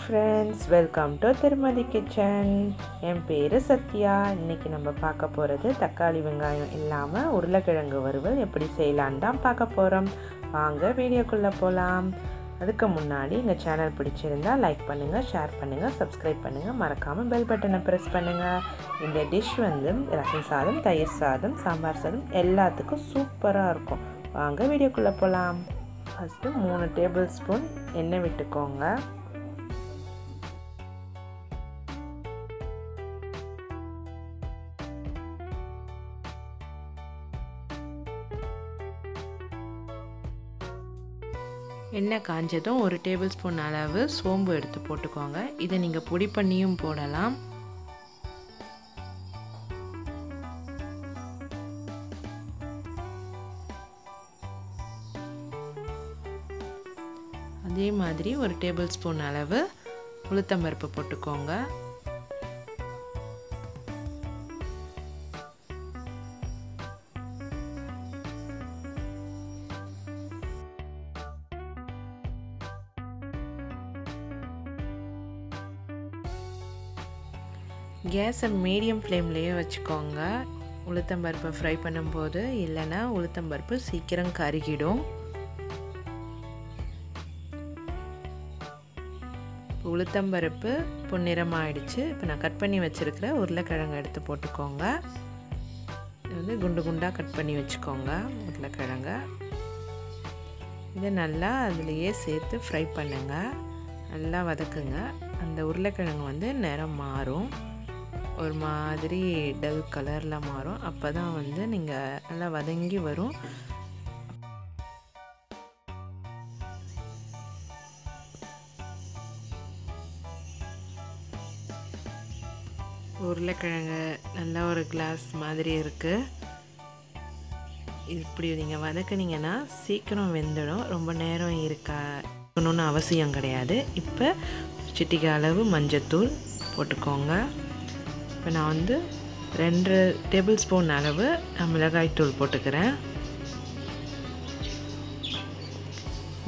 friends, welcome to Thirumathi Kitchen. என் பேரு சத்யா. இன்னைக்கு நம்ம பார்க்க போறது தக்காளி வெங்காயம் இல்லாம உருளைக்கிழங்கு வறுவல் எப்படி செய்யலாம்னு தான் பார்க்க போறோம். வாங்க வீடியோக்குள்ள போலாம். அதுக்கு முன்னாடி எங்க சேனல் பிடிச்சிருந்தா லைக் பண்ணுங்க, ஷேர் பண்ணுங்க, சப்ஸ்கிரைப் பண்ணுங்க, மறக்காம பெல் பட்டனை பிரஸ் பண்ணுங்க. இந்த டிஷ் வந்து ரசம் சாதம், தயிர் சாதம், சாம்பார் சாதம் எல்லாத்துக்கும் சூப்பரா இருக்கும். வாங்க வீடியோக்குள்ள போலாம். ஃபர்ஸ்ட் 3 டேபிள் ஸ்பூன் எண்ணெய் விட்டுக்கோங்க. எண்ணெய் காஞ்சதும் 1 டேபிள் ஸ்பூன் அளவு சோம்பு எடுத்து போட்டுக்கோங்க. இதை நீங்கள் பொடி பண்ணியும் போடலாம். அதே மாதிரி 1 டேபிள் ஸ்பூன் அளவு உளுத்தம்பருப்பு போட்டுக்கோங்க. கேஸை மீடியம் ஃப்ளேம்லேயே வச்சுக்கோங்க உளுத்தம்பருப்பை ஃப்ரை பண்ணும்போது, இல்லைன்னா உளுத்தம்பருப்பு சீக்கிரம் கருகிடும். உளுத்தம்பருப்பு பொன்னிறமாயிடுச்சு. இப்போ நான் கட் பண்ணி வச்சுருக்கிற உருளைக்கிழங்கு எடுத்து போட்டுக்கோங்க. இது வந்து குண்டு குண்டாக கட் பண்ணி வச்சுக்கோங்க உருளைக்கிழங்க. இதை நல்லா அதுலேயே சேர்த்து ஃப்ரை பண்ணுங்கள். நல்லா வதக்குங்க. அந்த உருளைக்கிழங்கு வந்து நிறம் மாறும், ஒரு மாதிரி டல் கலரில் மாறும். அப்போ தான் வந்து நீங்கள் நல்லா வதங்கி வரும். உருளைக்கிழங்கு நல்லா ஒரு கிளாஸ் மாதிரி இருக்குது. இப்படி நீங்கள் வதக்குனீங்கன்னா சீக்கிரம் வெந்துடும். ரொம்ப நேரம் இருக்கணும்னு அவசியம் கிடையாது. இப்போ சிட்டிகை அளவு மஞ்சத்தூள் போட்டுக்கோங்க. இப்போ நான் வந்து 2 டேபிள் ஸ்பூன் அளவு மிளகாய்த்தூள் போட்டுக்கிறேன்.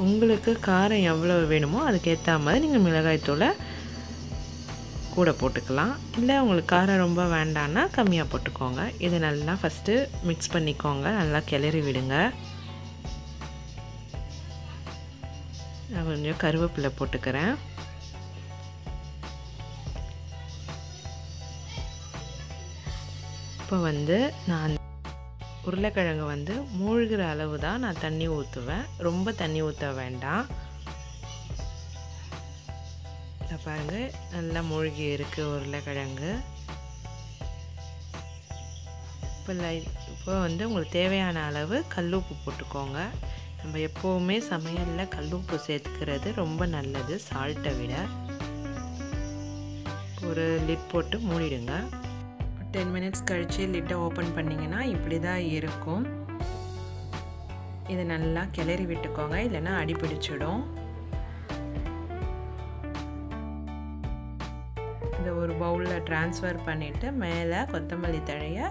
உங்களுக்கு காரம் எவ்வளோ வேணுமோ அதுக்கேற்ற மாதிரி நீங்கள் மிளகாய்த்தூளை கூட போட்டுக்கலாம். இல்லை உங்களுக்கு காரம் ரொம்ப வேண்டான்னா கம்மியாக போட்டுக்கோங்க. இதை நல்லா ஃபஸ்ட்டு மிக்ஸ் பண்ணிக்கோங்க. நல்லா கிளறி விடுங்க. நான் கொஞ்சம் கருவேப்பிலை போட்டுக்கிறேன். இப்போ வந்து நான் உருளைக்கிழங்கு வந்து மூழ்கிற அளவு தான் நான் தண்ணி ஊற்றுவேன். ரொம்ப தண்ணி ஊற்ற வேண்டாம். இதை பாருங்கள், நல்லா மூழ்கி இருக்குது உருளைக்கிழங்கு. இப்போ வந்து உங்களுக்கு தேவையான அளவு கல்லுப்பு போட்டுக்கோங்க. நம்ம எப்போவுமே சமையலில் கல்லுப்பு சேர்த்துக்கிறது ரொம்ப நல்லது சால்ட்டை விட. ஒரு லிட் போட்டு மூடிடுங்க. 10 மினிட்ஸ் கழித்து லிட்டை ஓப்பன் பண்ணிங்கன்னா இப்படி தான் இருக்கும். இதை நல்லா கிளறி விட்டுக்கோங்க, இல்லைன்னா அடி பிடிச்சிடும். இதை ஒரு பவுலில் ட்ரான்ஸ்ஃபர் பண்ணிவிட்டு மேலே கொத்தமல்லி தழையை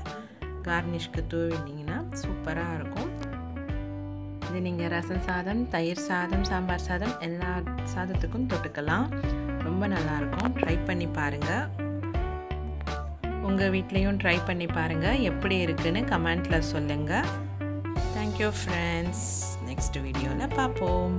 கார்னிஷ்க்கு தூவிட்டிங்கன்னா சூப்பராக இருக்கும். இது நீங்கள் ரசம் சாதம், தயிர் சாதம், சாம்பார் சாதம் எல்லா சாதத்துக்கும் தொட்டுக்கலாம். ரொம்ப நல்லாயிருக்கும். ட்ரை பண்ணி பாருங்கள். உங்கள் வீட்லேயும் ட்ரை பண்ணி பாருங்கள். எப்படி இருக்குன்னு கமெண்ட்டில் சொல்லுங்கள். Thank you friends. நெக்ஸ்ட் வீடியோவில் பார்ப்போம்.